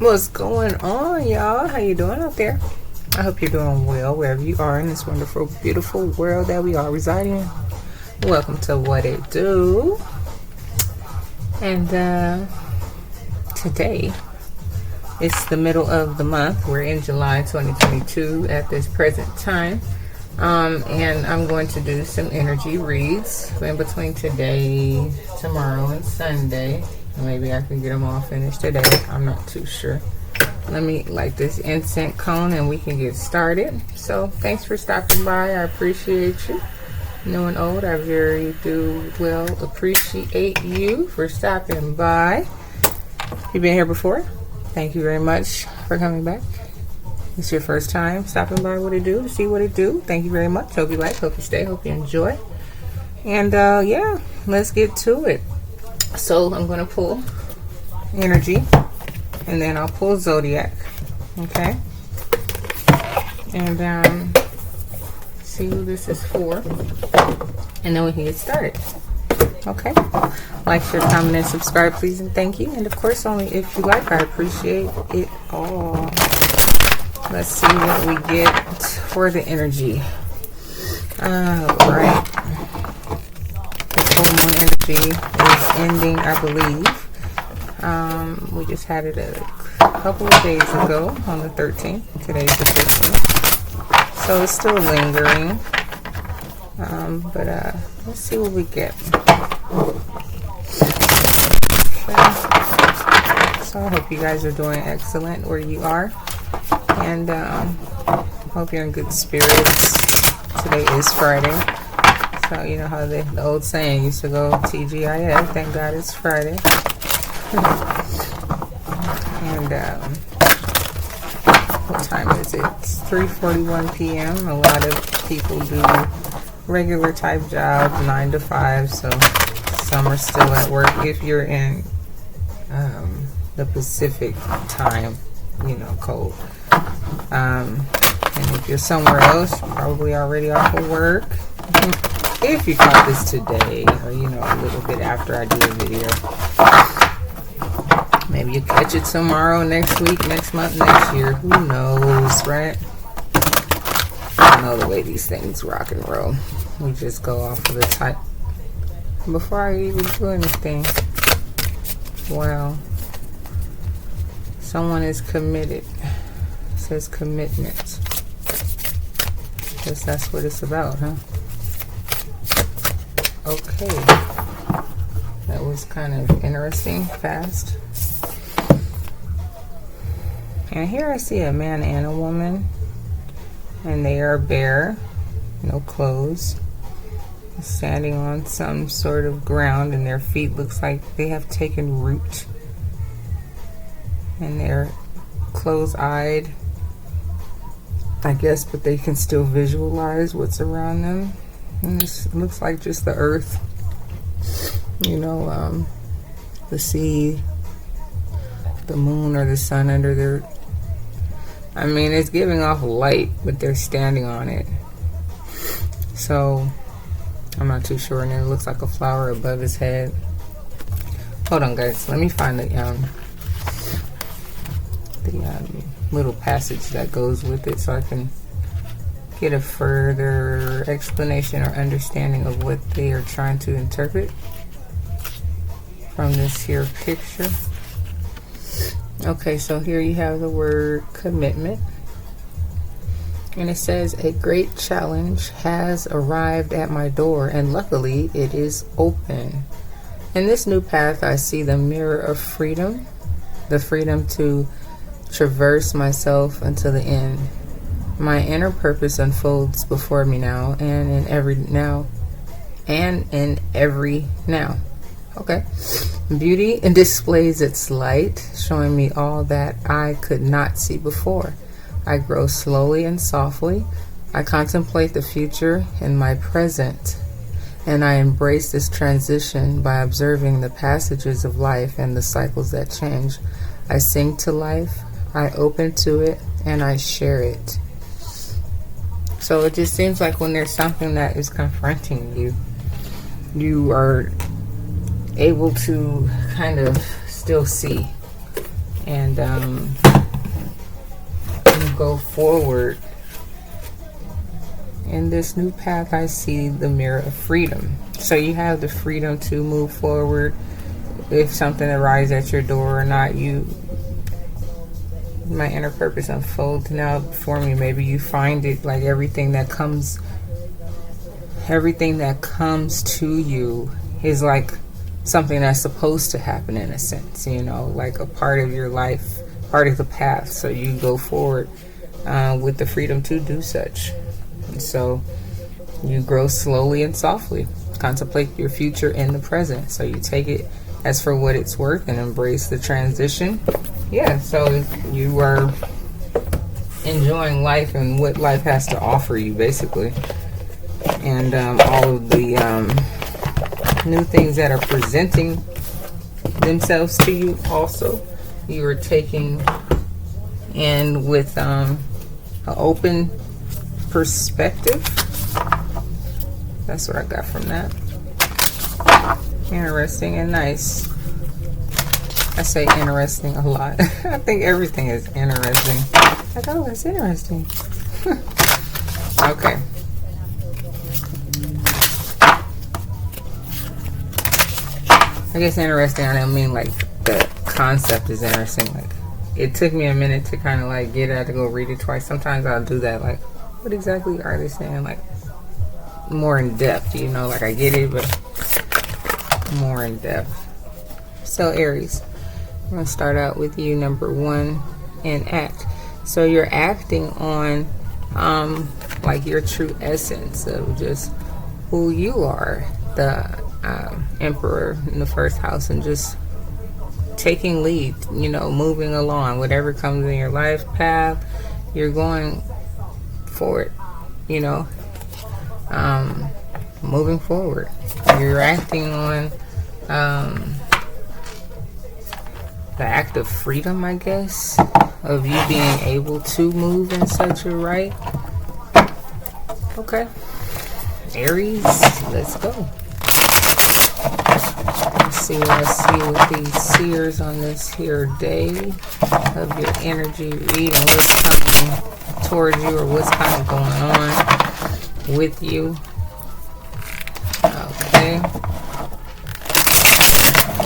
What's going on, y'all? How you doing out there? I hope you're doing well wherever you are in this wonderful, beautiful world that we are residing in. Welcome to What It Do. And today, it's the middle of the month. We're in July 2022 at this present time. And I'm going to do some energy reads in between today, tomorrow, and Sunday. Maybe I can get them all finished today. I'm not too sure. Let me light this incense cone and we can get started. So thanks for stopping by. I appreciate you. New and old, I very do well appreciate you for stopping by. You've been here before? Thank you very much for coming back. It's your first time stopping by What It Do to see what it do. Thank you very much. Hope you like, hope you stay, hope you enjoy. And yeah, let's get to it. So I'm going to pull energy, and then I'll pull zodiac, okay? And see who this is for, and then we can get started, okay? Like, share, comment, and subscribe, please, and thank you. And of course, only if you like. I appreciate it all. Let's see what we get for the energy. All right. Full moon energy is ending, I believe. We just had it a couple of days ago on the 13th. Today's the 15th. So it's still lingering. But let's see what we get. Okay. So I hope you guys are doing excellent where you are. And hope you're in good spirits. Today is Friday. So you know how the old saying used to go, TGIF, thank God it's Friday. And what time is it? It's 3:41 p.m. A lot of people do regular type jobs, 9 to 5, so some are still at work. If you're in the Pacific time, you know, cold. And if you're somewhere else, you're probably already off of work. If you caught this today, or you know, a little bit after I do the video, maybe you catch it tomorrow, next week, next month, next year. Who knows, right? I know the way these things rock and roll. We just go off of the type. Before I even do anything, wow, someone is committed. It says commitment. Guess that's what it's about, huh? Okay, that was kind of interesting, fast. And here I see a man and a woman, and they are bare, no clothes, standing on some sort of ground, and their feet looks like they have taken root, and they're closed-eyed, I guess, but they can still visualize what's around them. And this looks like just the earth, you know, the sea, the moon, or the sun under their, I mean, it's giving off light, but they're standing on it. So I'm not too sure. And it looks like a flower above his head. Hold on, guys, let me find the little passage that goes with it, so I can get a further explanation or understanding of what they are trying to interpret from this here picture. Okay, so here you have the word commitment, and it says, a great challenge has arrived at my door, and luckily it is open. In this new path, I see the mirror of freedom, the freedom to traverse myself until the end. My inner purpose unfolds before me now, and in every now. Okay. Beauty and displays its light, showing me all that I could not see before. I grow slowly and softly. I contemplate the future in my present, and I embrace this transition by observing the passages of life and the cycles that change. I sing to life, I open to it, and I share it. So it just seems like when there's something that is confronting you, you are able to kind of still see and go forward in this new path. I see the mirror of freedom. So you have the freedom to move forward. If something arrives at your door or not, my inner purpose unfolds now for me. Maybe you find it like everything that comes to you is like something that's supposed to happen, in a sense, like a part of your life, part of the path. So you go forward with the freedom to do such. And so you grow slowly and softly. Contemplate your future in the present. So you take it as for what it's worth and embrace the transition. Yeah, so you are enjoying life and what life has to offer you, basically. And all of the new things that are presenting themselves to you also, you are taking in with an open perspective. That's what I got from that. Interesting and nice. I say interesting a lot. I think everything is interesting. Like, oh, that's interesting. Okay. I guess interesting, I don't mean like the concept is interesting. Like, it took me a minute to kind of like get it. I had to go read it twice. Sometimes I'll do that. Like, what exactly are they saying? Like, more in depth, like I get it, but more in depth. So Aries, I'm going to start out with you, number 1, and act. So you're acting on like your true essence of just who you are, the Emperor in the first house, and just taking lead, moving along. Whatever comes in your life path, you're going for it, moving forward. You're acting on the act of freedom, I guess, of you being able to move in such a right. Okay, Aries, let's go. Let's see what I see with these seers on this here day of your energy reading. What's coming towards you, or what's kind of going on with you. Okay.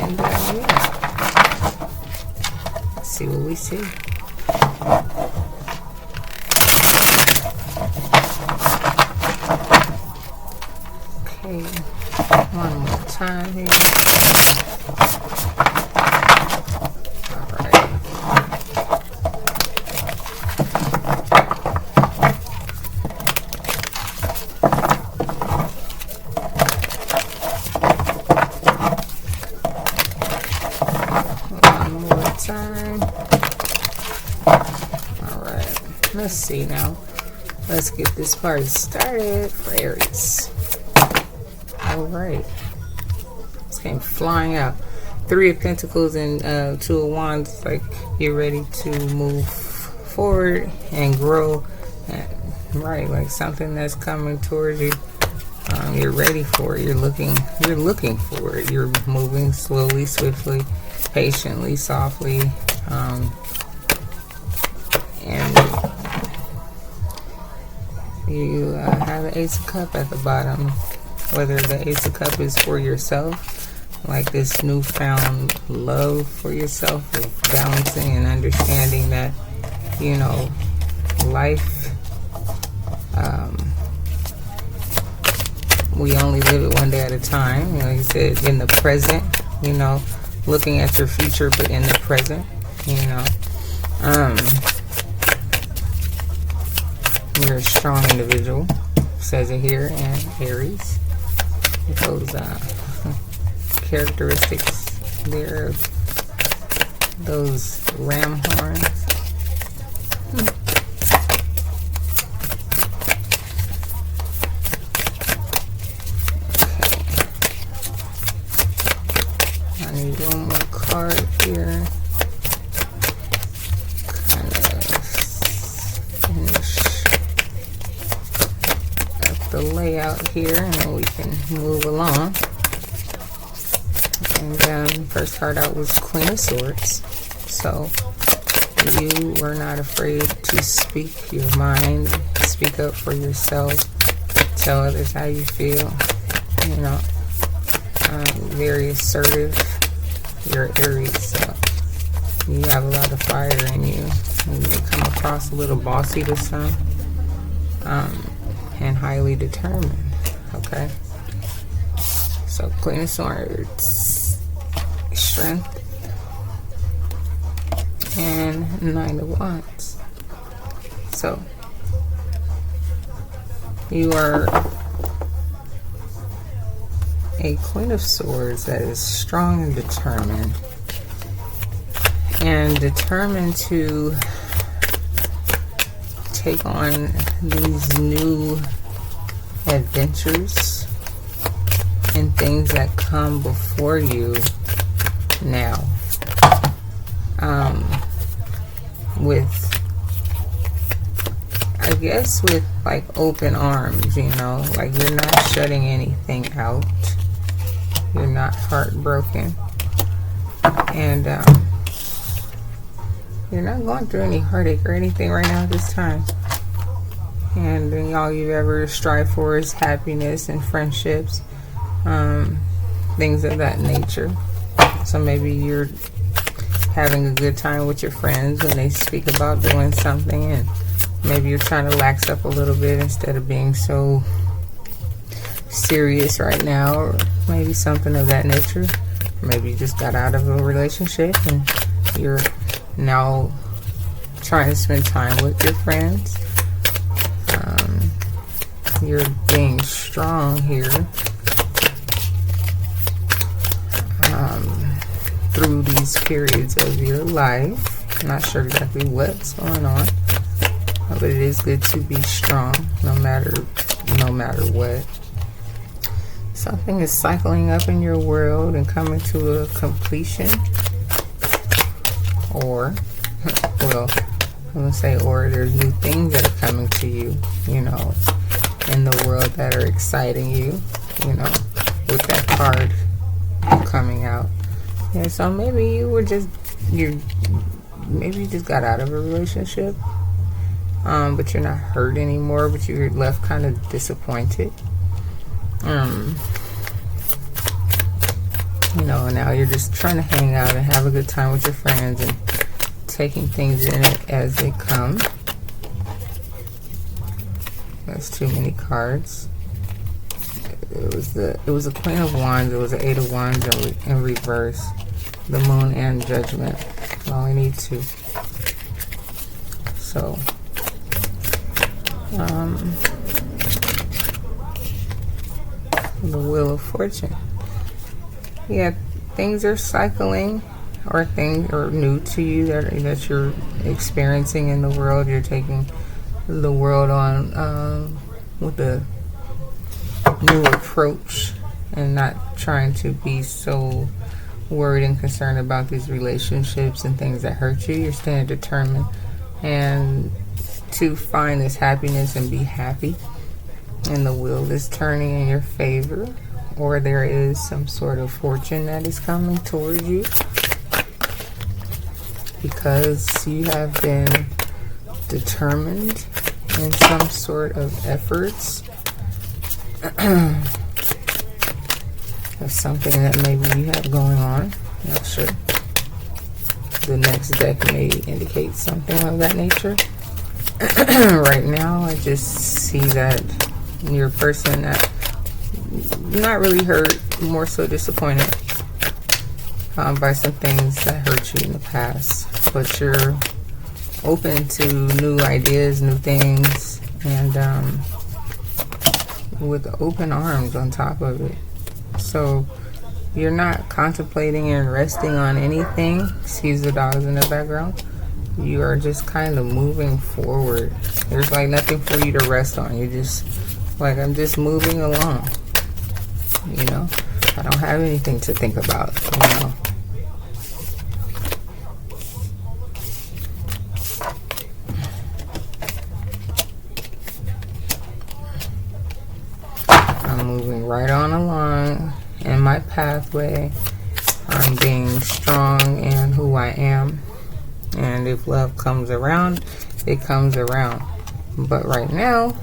And yeah. Let's see what we see. Okay. One more time here. Let's see now. Let's get this party started for Aries. Alright. This came flying out. 3 of Pentacles and 2 of Wands. Like, you're ready to move forward and grow. Right, like something that's coming towards you. You're ready for it. You're looking for it. You're moving slowly, swiftly, patiently, softly. And you have the Ace of Cups at the bottom. Whether the Ace of Cups is for yourself, like this newfound love for yourself, of balancing and understanding that, life, we only live it one day at a time. You said in the present, looking at your future, but in the present, you're a strong individual, says it here, and Aries. Those characteristics there, those ram horns. Okay. I need one more card here. Kind of finish the layout here, and then we can move along. And first card out was Queen of Swords. So you are not afraid to speak your mind, speak up for yourself, tell others how you feel. You know, very assertive. You're Aries, so you have a lot of fire in you. You may come across a little bossy to some, and highly determined. Okay. So Queen of Swords, Strength, and Nine of Wands. So you are a Queen of Swords that is strong and determined to take on these new adventures and things that come before you now, with, I guess, with like open arms, you know, like you're not shutting anything out, you're not heartbroken, and you're not going through any heartache or anything right now at this time. And all you ever strive for is happiness and friendships, things of that nature. So maybe you're having a good time with your friends when they speak about doing something, and maybe you're trying to lax up a little bit instead of being so serious right now, or maybe something of that nature. Maybe you just got out of a relationship and you're now trying to spend time with your friends. You're being strong here through these periods of your life. I'm not sure exactly what's going on, but it is good to be strong no matter what. Something is cycling up in your world and coming to a completion, or well, I'm gonna say, or there's new things that are coming to you, you know, in the world that are exciting you, you know, with that card coming out. Yeah, so maybe maybe you just got out of a relationship, but you're not hurt anymore, but you're left kind of disappointed. You know, now you're just trying to hang out and have a good time with your friends and taking things in it as they come. That's too many cards. It was a Queen of Wands. It was an Eight of Wands in reverse. The Moon and Judgment. I only need two. So, the Wheel of Fortune. Yeah, things are cycling, or things are new to you that you're experiencing in the world. You're taking the world on with a new approach, and not trying to be so worried and concerned about these relationships and things that hurt you. You're staying determined and to find this happiness and be happy. And the wheel is turning in your favor, or there is some sort of fortune that is coming towards you, because you have been determined in some sort of efforts of something that maybe you have going on. Not sure. The next deck may indicate something of that nature. Right now, I just see that you're a person that not really hurt, more so disappointed by some things that hurt you in the past, but you're open to new ideas, new things, and with open arms on top of it. So you're not contemplating and resting on anything. Excuse the dogs in the background. You are just kind of moving forward. There's like nothing for you to rest on. You're just like, I'm just moving along, you know. I don't have anything to think about, you know. I'm moving right on along in my pathway. I'm being strong in who I am And if love comes around, it comes around. But right now,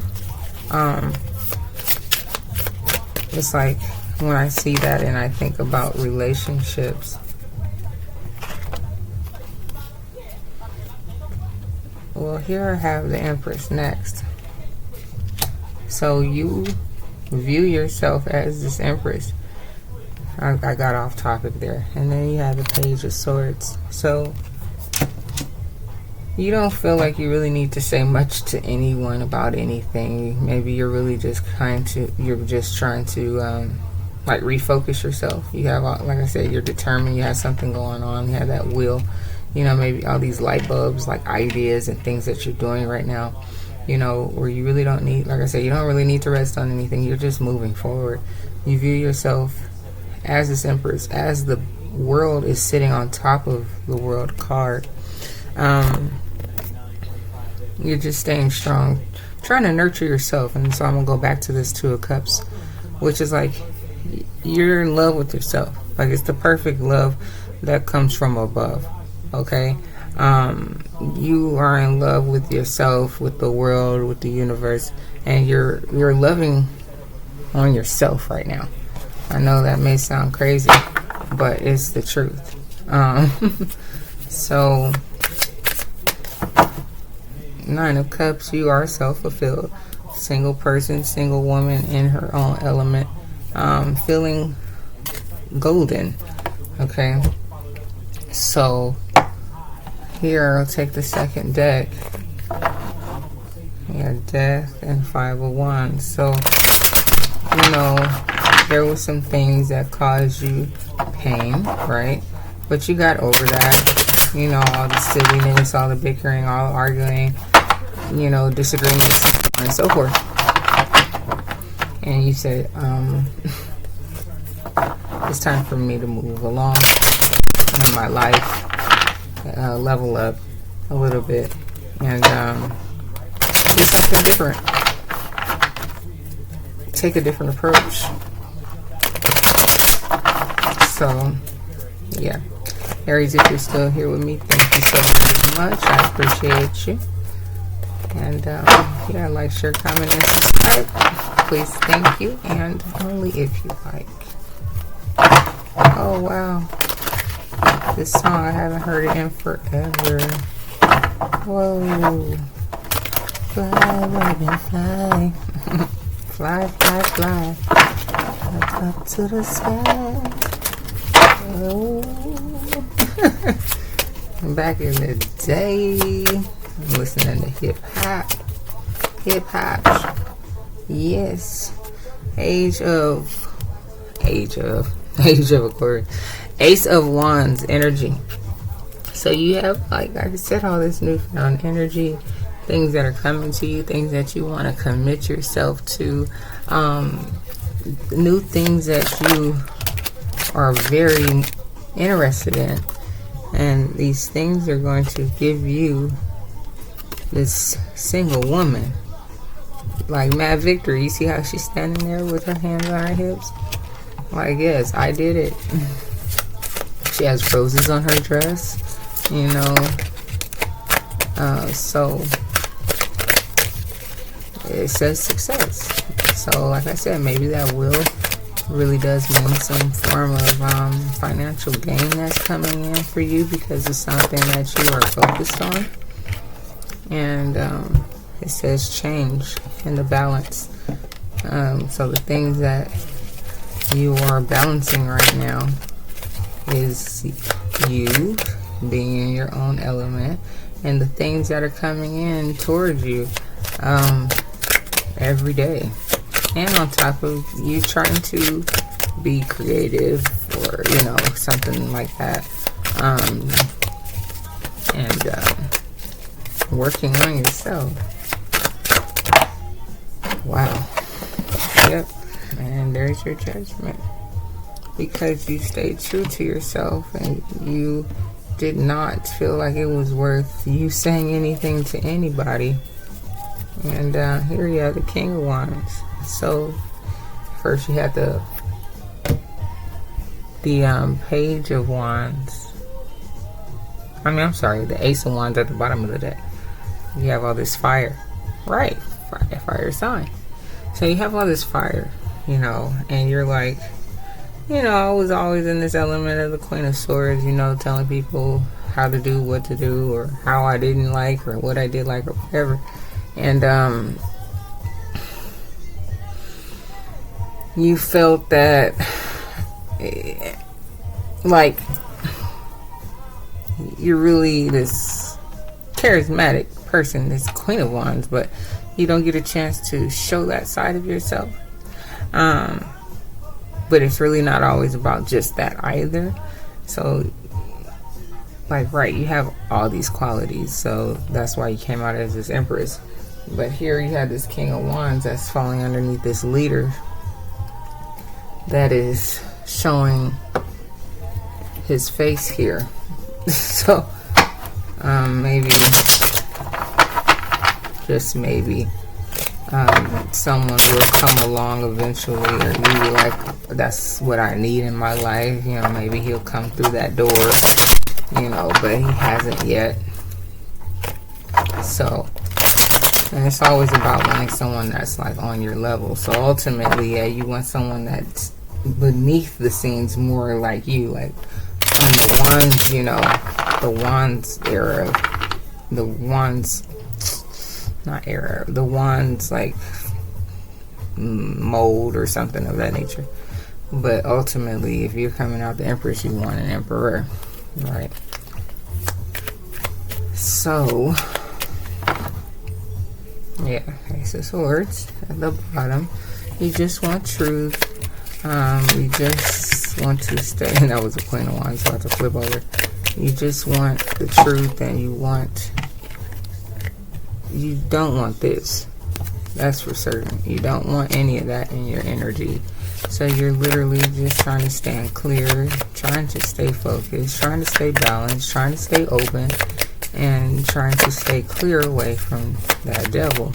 it's like when I see that and I think about relationships, well, here I have the Empress next. So you view yourself as this Empress. I got off topic there. And then you have the Page of Swords. So you don't feel like you really need to say much to anyone about anything. Maybe you're really just trying to like refocus yourself. You have, like I said, you're determined. You have something going on. You have that will. You know, maybe all these light bulbs, like ideas and things that you're doing right now, you know, where you really don't need, like I said, you don't really need to rest on anything. You're just moving forward. You view yourself as this Empress, as the world is sitting on top of the World card. You're just staying strong, trying to nurture yourself. And so I'm going to go back to this Two of Cups, which is like you're in love with yourself. Like it's the perfect love that comes from above. Okay? You are in love with yourself, with the world, with the universe, and you're loving on yourself right now. I know that may sound crazy, but it's the truth. So Nine of Cups, you are self-fulfilled. Single person, single woman in her own element. Feeling golden. Okay. So here I'll take the second deck. Yeah, Death and Five of Wands. So, you know, there were some things that caused you pain, right? But you got over that. You know, all the silliness, all the bickering, all the arguing, you know, disagreements, and so forth. And you said, it's time for me to move along in my life, level up a little bit, and do something different. Take a different approach. So, yeah. Aries, if you're still here with me, thank you so much. I appreciate you. And, yeah, like, share, comment, and subscribe. Please, thank you. And only if you like. Oh, wow. This song, I haven't heard it in forever. Whoa. Fly, Robin, fly. Fly, fly, fly. Up to the sky. Oh. Back in the day, I'm listening to hip hop. Yes. Age of Aquarius. Ace of Wands energy. So you have, like I said, all this newfound energy, things that are coming to you, things that you want to commit yourself to, new things that you are very interested in. And these things are going to give you this single woman. Like Mad Victory, you see how she's standing there with her hands on her hips? Like, yes, I did it. She has roses on her dress, you know. So it says success. So like I said, maybe that will really does mean some form of financial gain that's coming in for you because it's something that you are focused on. And it says change in the balance. So the things that you are balancing right now is you being in your own element, and the things that are coming in towards you every day. And on top of you trying to be creative or, you know, something like that. And working on yourself. Wow. Yep. And there's your judgment. Because you stayed true to yourself and you did not feel like it was worth you saying anything to anybody. And here you have the King of Wands. So first you had the Page of Wands. I'm sorry, the Ace of Wands at the bottom of the deck. You have all this fire. Right. Fire sign. So you have all this fire, you know, and you're like, you know, I was always in this element of the Queen of Swords, you know, telling people how to do, what to do, or how I didn't like, or what I did like, or whatever. And you felt that, like, you're really this charismatic person, this Queen of Wands, but you don't get a chance to show that side of yourself. But it's really not always about just that either. So, like, right, you have all these qualities, so that's why you came out as this Empress. But here you have this King of Wands that's falling underneath this leader that is showing his face here. So, maybe, just maybe, someone will come along eventually, or you be like, that's what I need in my life, you know, maybe he'll come through that door, you know, but he hasn't yet. So, and it's always about wanting someone that's like on your level. So ultimately, yeah, you want someone that's beneath the scenes, more like you, like on the Wands, you know, the Wands era, the Wands, not era, the Wands like mold or something of that nature. But ultimately, if you're coming out the Empress, you want an Emperor, right? So, yeah, Ace of Swords at the bottom. You just want truth. You just want to stay. And that was a Queen of Wands, so I have to flip over. You just want the truth, and you don't want this. That's for certain. You don't want any of that in your energy. So you're literally just trying to stand clear, trying to stay focused, trying to stay balanced, trying to stay open, and trying to stay clear away from that devil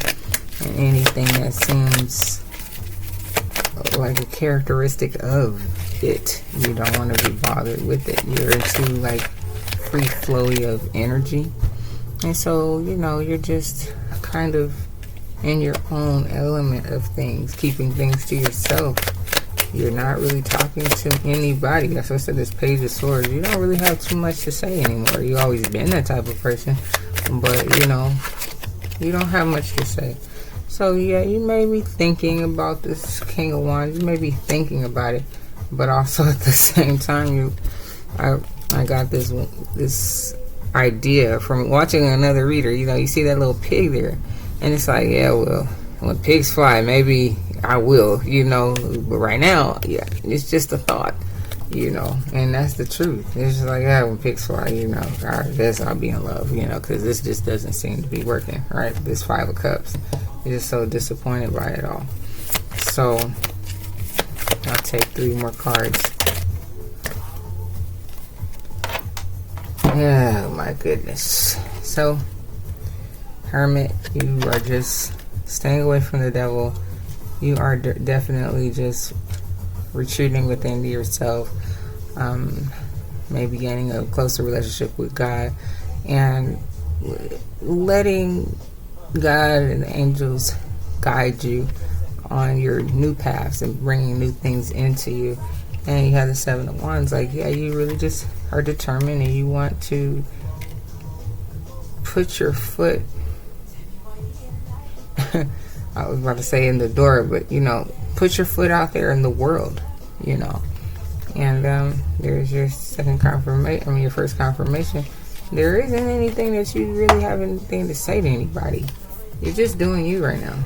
and anything that seems like a characteristic of it. You don't want to be bothered with it. You're into like free flowy of energy, and so, you know, you're just kind of in your own element of things, keeping things to yourself. You're not really talking to anybody. That's why I said this Page of Swords. You don't really have too much to say anymore. You've always been that type of person, but, you know, you don't have much to say. So, yeah, you may be thinking about this King of Wands. You may be thinking about it, but also at the same time, I got this idea from watching another reader. You know, you see that little pig there, and it's like, yeah, well, when pigs fly, maybe I will, you know, but right now, yeah, it's just a thought, you know, and that's the truth. It's just like, yeah, when pigs fly, you know, I guess I'll be in love, you know, because this just doesn't seem to be working, right? This Five of Cups. You're just so disappointed by it all. So, I'll take 3 more cards. Oh, my goodness. So, Hermit, you are just staying away from the devil. You are definitely just retreating within yourself, maybe gaining a closer relationship with God, and letting God and the angels guide you on your new paths and bringing new things into you. And you have the Seven of Wands. Like, yeah, you really just are determined, and you want to put your foot I was about to say in the door, but, you know, put your foot out there in the world, you know. And there's your second confirmation, your first confirmation. There isn't anything that you really have anything to say to anybody. You're just doing you right now.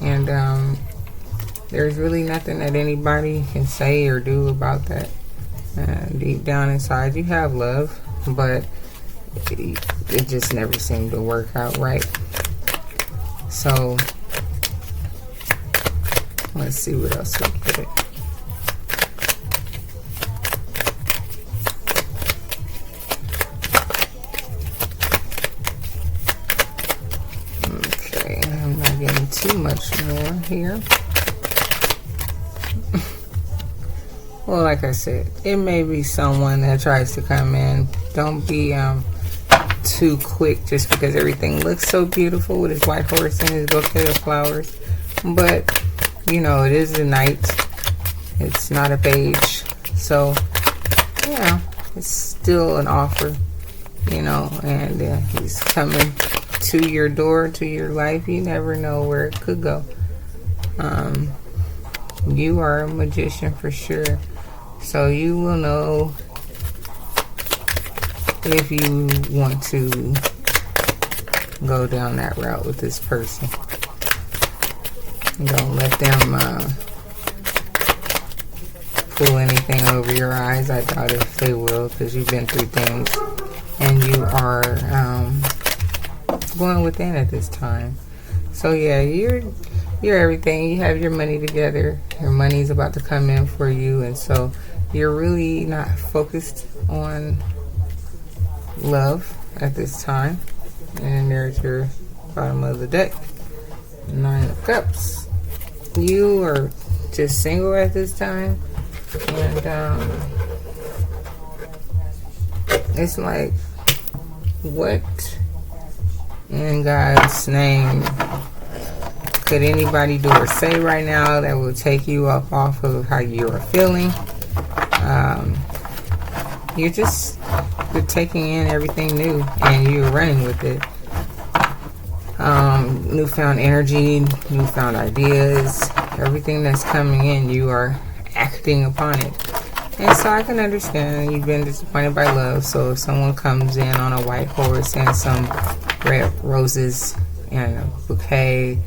And there's really nothing that anybody can say or do about that. Deep down inside, you have love, but it just never seemed to work out right. So, let's see what else we get. Okay, I'm not getting too much more here. Well, like I said, it may be someone that tries to come in. Don't be too quick just because everything looks so beautiful with his white horse and his bouquet of flowers. But, you know, it is a knight. It's not a page. So, yeah, it's still an offer, you know, and he's coming to your door, to your life. You never know where it could go. You are a magician for sure. So you will know if you want to go down that route with this person. Don't let them pull anything over your eyes. I doubt if they will, because you've been through things and you are going within at this time. So yeah, you're everything. You have your money together. Your money's about to come in for you, and so you're really not focused on love at this time. And there's your bottom of the deck, 9 of Cups. You are just single at this time, and it's like, what in God's name could anybody do or say right now that will take you up off of how you are feeling? You're taking in everything new and you're running with it. Newfound energy, newfound ideas, everything that's coming in, you are acting upon it. And so I can understand you've been disappointed by love. So if someone comes in on a white horse and some red roses and a bouquet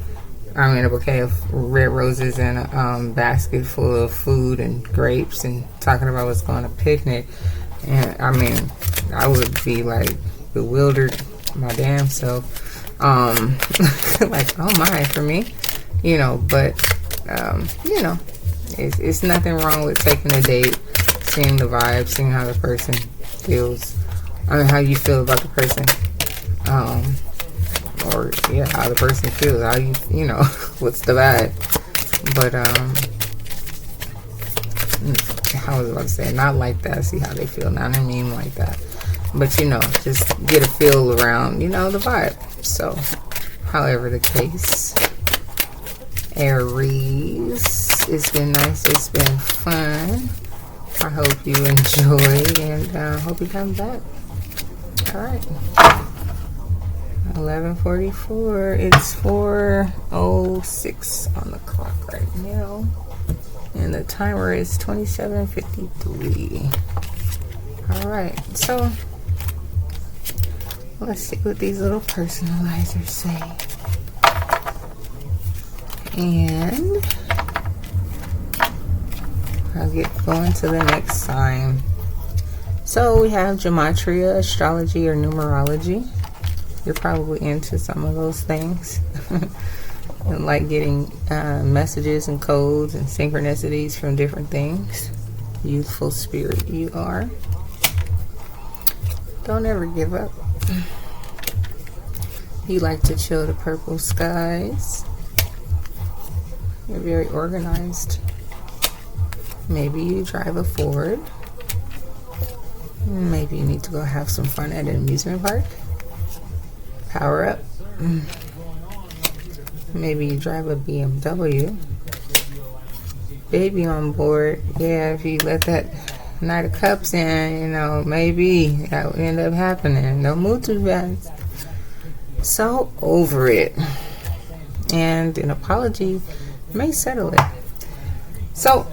of red roses and a basket full of food and grapes and talking about what's going to picnic, and I mean, I would be like bewildered my damn self. Like, oh my, for me, you know, but you know, it's nothing wrong with taking a date, seeing the vibe, seeing how the person feels. I mean, how you feel about the person. Or yeah, how the person feels, how you know, what's the vibe. But I was about to say, not like that, see how they feel, not I mean like that, but you know, just get a feel around, you know, the vibe. So however the case, Aries, it's been nice, it's been fun. I hope you enjoy, and hope you come back. All right, 11:44. It's 4:06 on the clock right now, and the timer is 27:53. All right, so let's see what these little personalizers say, and I'll get going to the next sign. So we have gematria, astrology, or numerology. You're probably into some of those things. And like getting messages and codes and synchronicities from different things. Youthful spirit you are. Don't ever give up. You like to chill the purple skies. You're very organized. Maybe you drive a Ford. Maybe you need to go have some fun at an amusement park. Power up. Maybe you drive a BMW. Baby on board. Yeah, if you let that Knight of Cups in, you know, maybe that would end up happening. Don't move too fast. So over it. And an apology may settle it. So,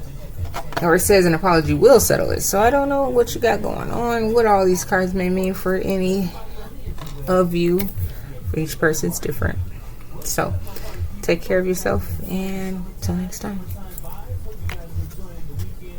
or it says an apology will settle it. So I don't know what you got going on, what all these cards may mean for any of you. For each person's different. So take care of yourself, and until next time.